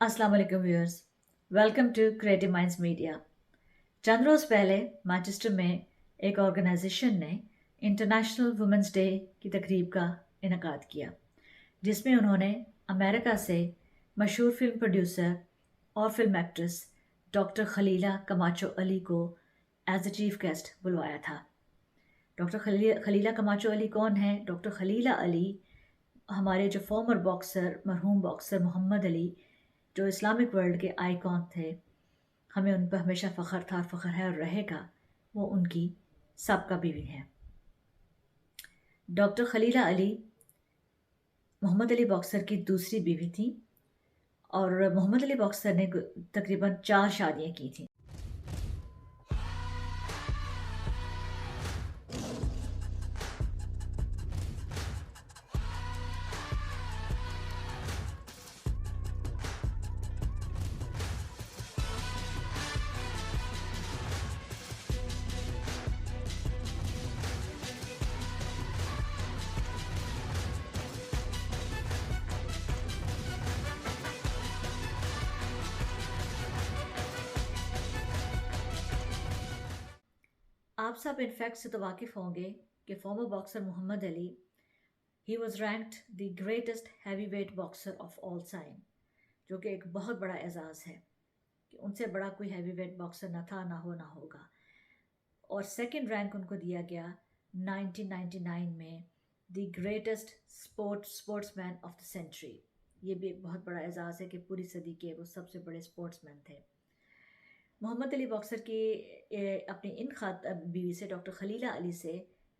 अस्सलाम वालेकुम viewers, welcome to creative minds media. चंद रोज़ पहले मانچسٹر में एक ऑर्गेनाइजेशन ने इंटरनेशनल वुमेंस डे की तकरीब का इनेकाद किया, जिसमें उन्होंने अमेरिका से मशहूर फिल्म प्रोड्यूसर और फिल्म एक्ट्रेस डॉक्टर खलीला कमाचो अली को एज अ चीफ गेस्ट बुलवाया था। डॉक्टर खलीला कमाचो अली कौन है? डॉक्टर खलीला अली हमारे जो फॉर्मर बॉक्सर, मरहूम बॉक्सर मोहम्मद अली, जो इस्लामिक वर्ल्ड के आइकॉन थे, हमें उन पर हमेशा फ़ख्र था, फ़ख्र है और रहेगा। वो उनकी साबका बीवी हैं। डॉक्टर खलीला अली मोहम्मद अली बॉक्सर की दूसरी बीवी थी और मोहम्मद अली बॉक्सर ने तकरीबन 4 शादियाँ की थी। आप सब इन फैक्ट से तो वाकिफ़ होंगे कि former boxer Muhammad Ali he was ranked the greatest heavyweight boxer of all time, जो कि एक बहुत बड़ा एजाज़ है कि उनसे बड़ा कोई हैवी वेट बॉक्सर ना था, ना हो, ना होगा। और सेकंड रैंक उनको दिया गया 1999 में the greatest sportsman of the century. ये भी एक बहुत बड़ा एजाज़ है कि पूरी सदी के वो सबसे बड़े स्पोर्ट्समैन थे। मोहम्मद अली बॉक्सर की अपनी इन बीवी से, डॉक्टर खलीला अली से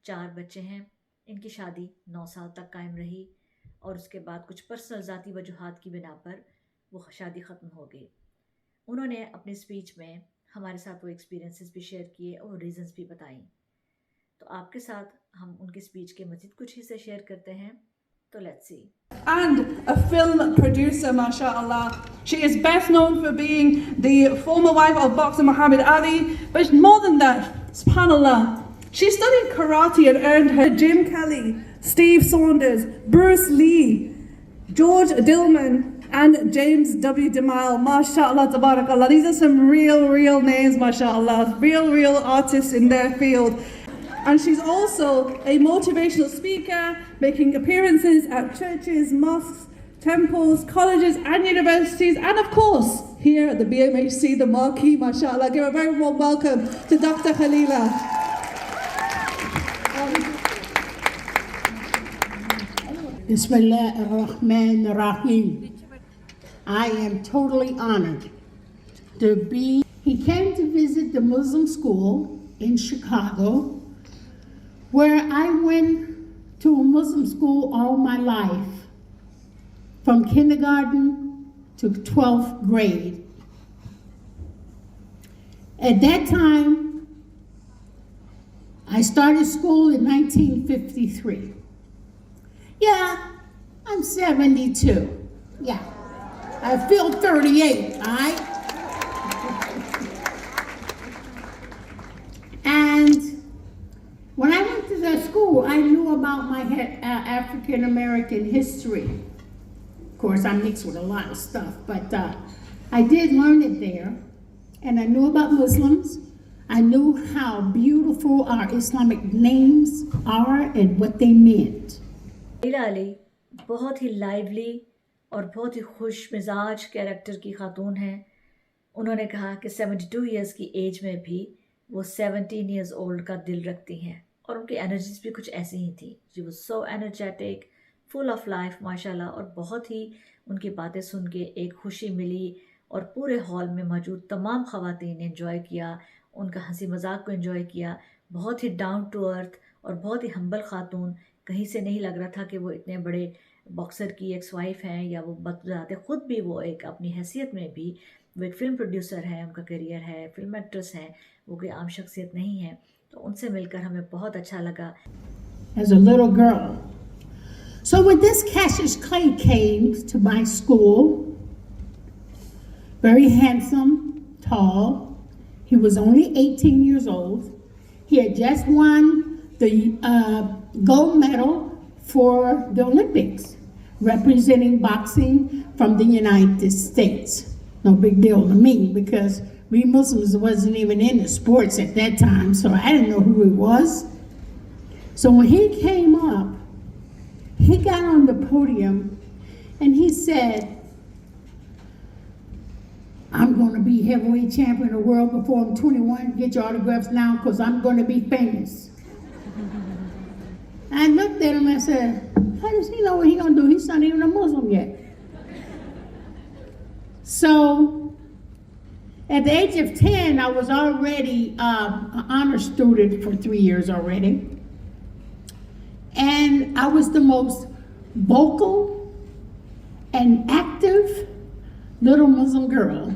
4 बच्चे हैं। इनकी शादी 9 साल तक कायम रही और उसके बाद कुछ पर्सनल ज़ाती वजूहात की बिना पर वो शादी ख़त्म हो गई। उन्होंने अपनी स्पीच में हमारे साथ वो एक्सपीरियंसेस भी शेयर किए और रीज़न्स भी बताई। तो आपके साथ हम उनकी स्पीच के मज़ीद कुछ हिस्से शेयर करते हैं। तो let's see. And a film producer, mashallah. She is best known for being the former wife of boxer Muhammad Ali, but more than that, subhanallah, she studied karate and earned her Jim Kelly, Steve Saunders, Bruce Lee, George Dillman, and James W. DeMille. Mashallah, tabarakallah. These are some real names, mashallah. Real artists in their field. And she's also a motivational speaker, making appearances at churches, mosques, temples, colleges and universities, and of course, here at the BMHC, the marquee, mashallah. Give a very warm welcome to Dr Khalilah. Bismillah ar-Rahman ar-Rahim. I am totally honored to be. He came to visit the Muslim school in Chicago, where I went to a Muslim school all my life, from kindergarten to 12th grade. At that time, I started school in 1953. Yeah, I'm 72. Yeah, I feel 38, all right? And when I went to that school, I knew about my African American history. Of course, I'm mixed with a lot of stuff, but I did learn it there. And I knew about Muslims. I knew how beautiful our Islamic names are and what they meant. Khalila Ali बहुत ही lively और बहुत ही खुश मिजाज character की खातून हैं। उन्होंने कहा कि 72 ईयर्स की एज में भी वो 17 ईयर्स ओल्ड का दिल रखती हैं और उनकी एनर्जीज भी कुछ ऐसी ही थी। She was so energetic, full of life माशाल्लाह। और बहुत ही उनकी बातें सुन के एक खुशी मिली और पूरे हॉल में मौजूद तमाम ख़वातीन ने एंजॉय किया, उनका हंसी मजाक को एंजॉय किया। बहुत ही डाउन टू अर्थ और बहुत ही हम्बल खातून। कहीं से नहीं लग रहा था कि वो इतने बड़े बॉक्सर की एक्स वाइफ हैं या वो बताते ख़ुद भी वो एक अपनी हैसियत में भी वो एक फ़िल्म प्रोड्यूसर है, उनका करियर है, फिल्म एक्ट्रेस हैं, वो कोई आम शख्सियत नहीं है। तो उनसे मिलकर हमें बहुत अच्छा लगा। As a little girl. So when this Cassius Clay came to my school, very handsome, tall, he was only 18 years old. He had just won the gold medal for the Olympics. representing boxing from the United States. No big deal to me because we Muslims wasn't even into sports at that time, so I didn't know who he was. So when he came up, he got on the podium and he said, I'm going to be heavyweight champion of the world before I'm 21. Get your autographs now because I'm going to be famous. I looked at him and I said, how does he know what he's going to do? He's not even a Muslim yet. So at the age of 10, I was already an honor student for 3 years already. And I was the most vocal and active little Muslim girl.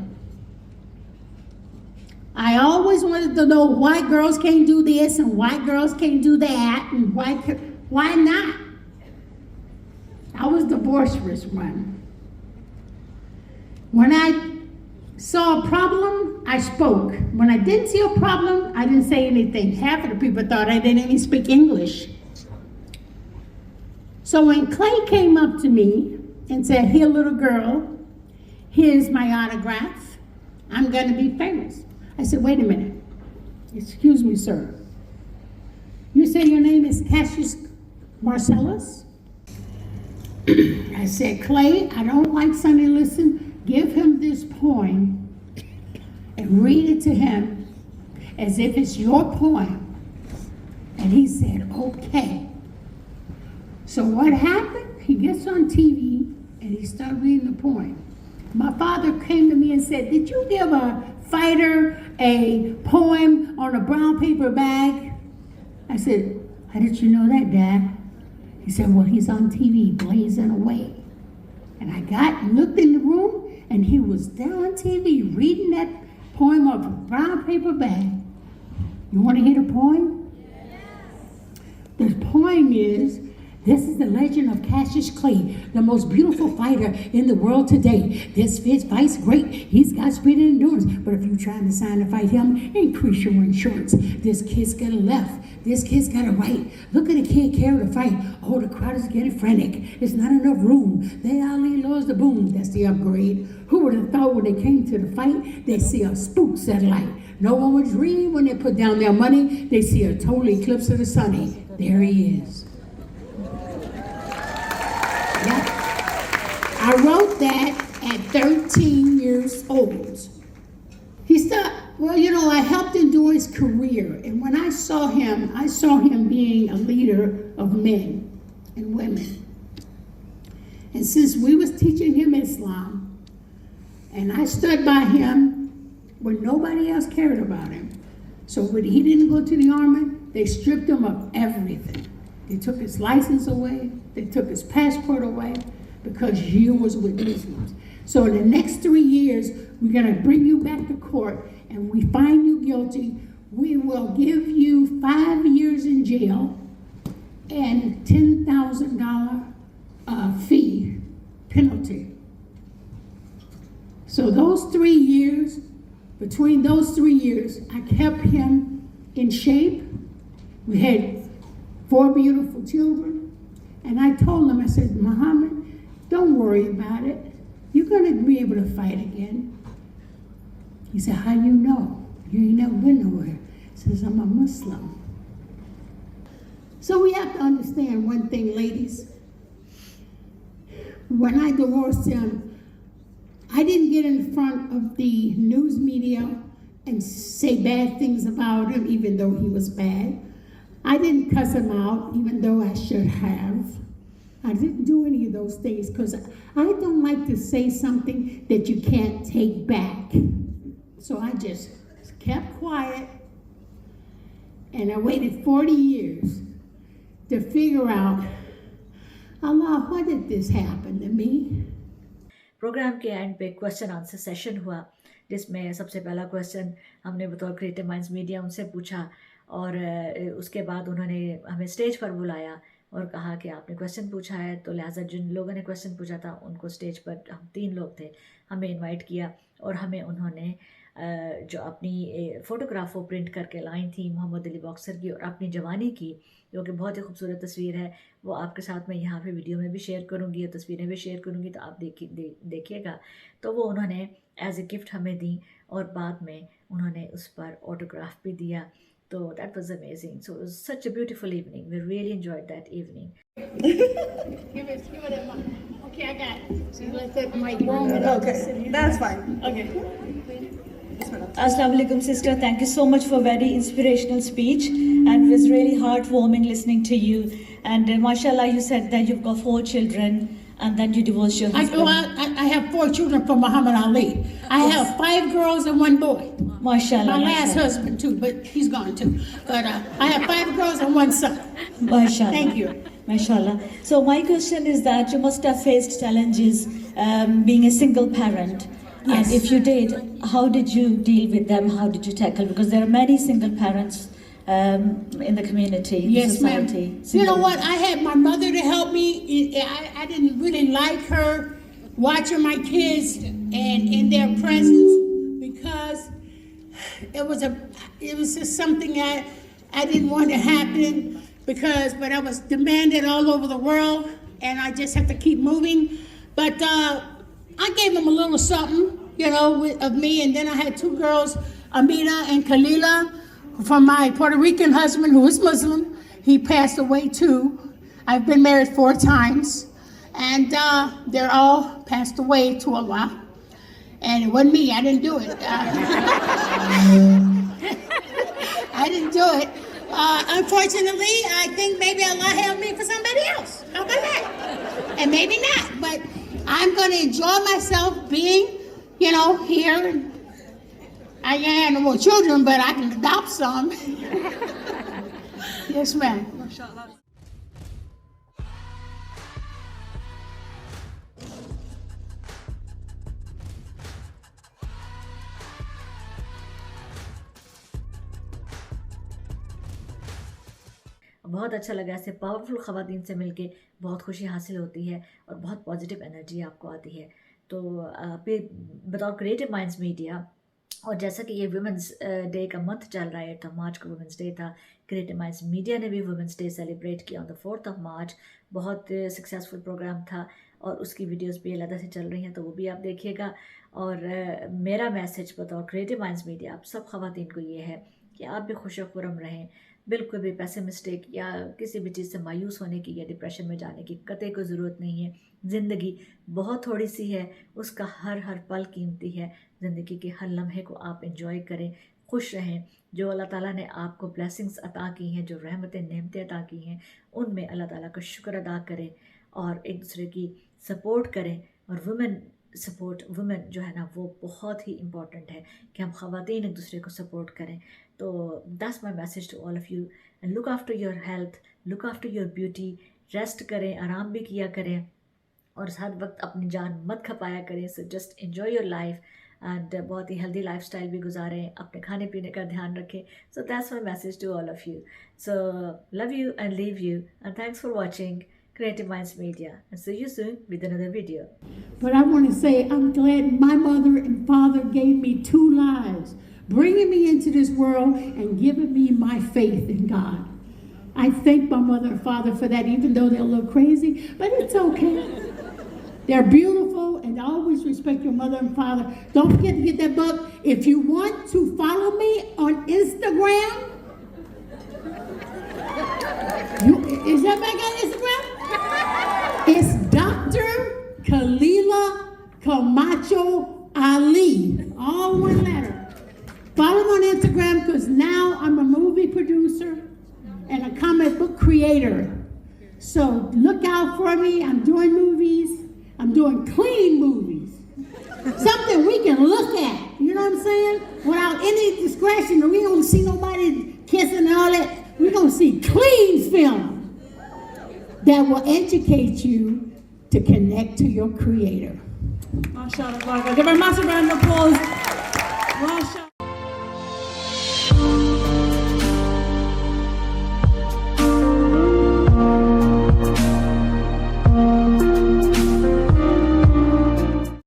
I always wanted to know why girls can't do this and why girls can't do that and why not. I was the boisterous one. When I saw a problem, I spoke. When I didn't see a problem, I didn't say anything. Half of the people thought I didn't even speak English. So when Clay came up to me and said, here, little girl, here's my autograph. I'm going to be famous. I said, wait a minute. Excuse me, sir. You say your name is Cassius Marcellus? I said, Clay, I don't like Sonny Listen. Give him this poem and read it to him as if it's your poem. And he said, okay. So what happened? He gets on TV and he started reading the poem. My father came to me and said, did you give a fighter a poem on a brown paper bag? I said, how did you know that, Dad? He said, well, he's on TV blazing away. And I got and looked in the room and he was there on TV reading that poem off a brown paper bag. You want to hear the poem? Yes. The poem is, this is the legend of Cassius Clay, the most beautiful fighter in the world today. This fight's great. He's got speed and endurance. But if you're trying to sign to fight him, increase your insurance. This kid's got a left. This kid's got a right. Look at the kid carry the fight. Oh, the crowd is getting frantic. There's not enough room. Then Ali lowers the boom. That's the upgrade. Who would have thought when they came to the fight, they'd see a spook satellite. No one would dream when they put down their money, they see a total eclipse of the sun. There he is. I wrote that at 13 years old. He said, well, you know, I helped him do his career. And when I saw him being a leader of men and women. And since we was teaching him Islam, and I stood by him when nobody else cared about him. So when he didn't go to the army, they stripped him of everything. They took his license away. They took his passport away. Because you was with Muslims. So in the next 3 years, we're going to bring you back to court and we find you guilty. We will give you 5 years in jail and $10,000 fee penalty. So those 3 years, between those 3 years, I kept him in shape. We had 4 beautiful children. And I told him, I said, Muhammad, don't worry about it. You're going to be able to fight again. He said, how you know? You ain't never been nowhere. He says, I'm a Muslim. So we have to understand one thing, ladies. When I divorced him, I didn't get in front of the news media and say bad things about him, even though he was bad. I didn't cuss him out, even though I should have. I didn't do any of those things because I don't like to say something that you can't take back. So I just kept quiet and I waited 40 years to figure out, Allah, why did this happen to me? Program के end पे question answer session हुआ जिसमें सबसे पहला question हमने बतौर creative minds media उनसे पूछा और उसके बाद उन्होंने हमें स्टेज पर बुलाया और कहा कि आपने क्वेश्चन पूछा है तो लिहाजा जिन लोगों ने क्वेश्चन पूछा था उनको स्टेज पर, हम 3 लोग थे, हमें इनवाइट किया और हमें उन्होंने जो अपनी फ़ोटोग्राफ वो प्रिंट करके लाई थी मोहम्मद अली बॉक्सर की और अपनी जवानी की, जो कि बहुत ही खूबसूरत तस्वीर है, वो आपके साथ मैं यहाँ पे वीडियो में भी शेयर करूँगी और तस्वीरें भी शेयर करूँगी, तो आप देखिएगा। तो वो उन्होंने एज ए गिफ्ट हमें दी और बाद में उन्होंने उस पर ऑटोग्राफ भी दिया। तो that was amazing. So such a beautiful evening, we really enjoyed that evening. Okay, I got it. So you let that mic warm it up. Okay, that's fine. Okay. Assalamu alaikum, sister. Thank you so much for very inspirational speech, and it was really heartwarming listening to you. And mashallah, you said that you've got 4 children, and then you divorced your husband. I have 4 children from Muhammad Ali. I have 5 girls and 1 boy. Mashallah. My last husband too, but he's gone too. But I have 5 girls and 1 son. Mashallah. Thank you. Mashallah. So my question is that you must have faced challenges being a single parent. Yes. And if you did, how did you deal with them? How did you tackle? Because there are many single parents in the community, Yes, society. ma'am. You know what? I had my mother to help me. I didn't really like her watching my kids and in their presence because it was just something I didn't want to happen. But I was demanded all over the world, and I just have to keep moving. But I gave them a little something, you know, of me. And then I had 2 girls, Amina and Khalilah, from my Puerto Rican husband, who is Muslim. He passed away too. I've been married 4 times, and they're all passed away to Allah. And it wasn't me. I didn't do it. I didn't do it. Unfortunately, I think maybe Allah helped me for somebody else. How about that? And maybe not. But I'm going to enjoy myself being, you know, here. I ain't have no more children, but I can adopt some. Yes, ma'am. बहुत अच्छा लगा, ऐसे powerful ख़वातीन से मिलके बहुत खुशी हासिल होती है और बहुत पॉजिटिव एनर्जी आपको आती है। तो बतौर क्रिएटिव माइंड्स मीडिया, और जैसा कि ये वुमेंस डे का मंथ चल रहा है, 8 मार्च को वुमेंस डे था, क्रिएटिव माइंड्स मीडिया ने भी वुमेंस डे सेलिब्रेट किया ऑन द 4 मार्च। बहुत सक्सेसफुल प्रोग्राम था और उसकी वीडियोस भी अलग से चल रही हैं, तो वो भी आप देखिएगा। और मेरा मैसेज बतौर क्रिएटिव माइंड्स मीडिया आप सब ख़वातीन को ये है कि आप भी खुश खुरम रहें, बिल्कुल भी पेसिमिस्टिक या किसी भी चीज़ से मायूस होने की या डिप्रेशन में जाने की कतई कोई ज़रूरत नहीं है। ज़िंदगी बहुत थोड़ी सी है, उसका हर पल कीमती है। ज़िंदगी के हर लम्हे को आप एंजॉय करें, खुश रहें। जो अल्लाह ताला ने आपको ब्लेसिंग्स अता की हैं, जो रहमतें नेमतें अता की हैं, उनमें अल्लाह ताला का शुक्र अदा करें और एक दूसरे की सपोर्ट करें। और वुमेन जो है ना, वो बहुत ही इम्पॉर्टेंट है कि हम ख़वातीन एक दूसरे को सपोर्ट करें। तो that's my message to all of you. And look after your health, look after your beauty. Rest करें, आराम भी किया करें और हर वक्त अपनी जान मत खपाया करें। So just enjoy your life and बहुत ही हेल्दी लाइफस्टाइल भी गुजारें, अपने खाने पीने का ध्यान रखें। So that's my message to all of you. So love you and leave you and thanks for watching Creative Minds Media, and see you soon with another video. But I want to say I'm glad my mother and father gave me 2 lives, bringing me into this world and giving me my faith in God. I thank my mother and father for that, even though they're a little crazy, but it's okay. They're beautiful, and always respect your mother and father. Don't forget to get that book. If you want to follow me on Instagram, is that back on Instagram? It's Dr Khalilah Ali, all one letter. Follow me on Instagram because now I'm a movie producer and a comic book creator. So look out for me. I'm doing movies. I'm doing clean movies. Something we can look at, you know what I'm saying? Without any discretion. We don't see nobody kissing and all that. We're going to see clean film that will educate you to connect to your creator. MashaAllah. Give her a massive round of applause.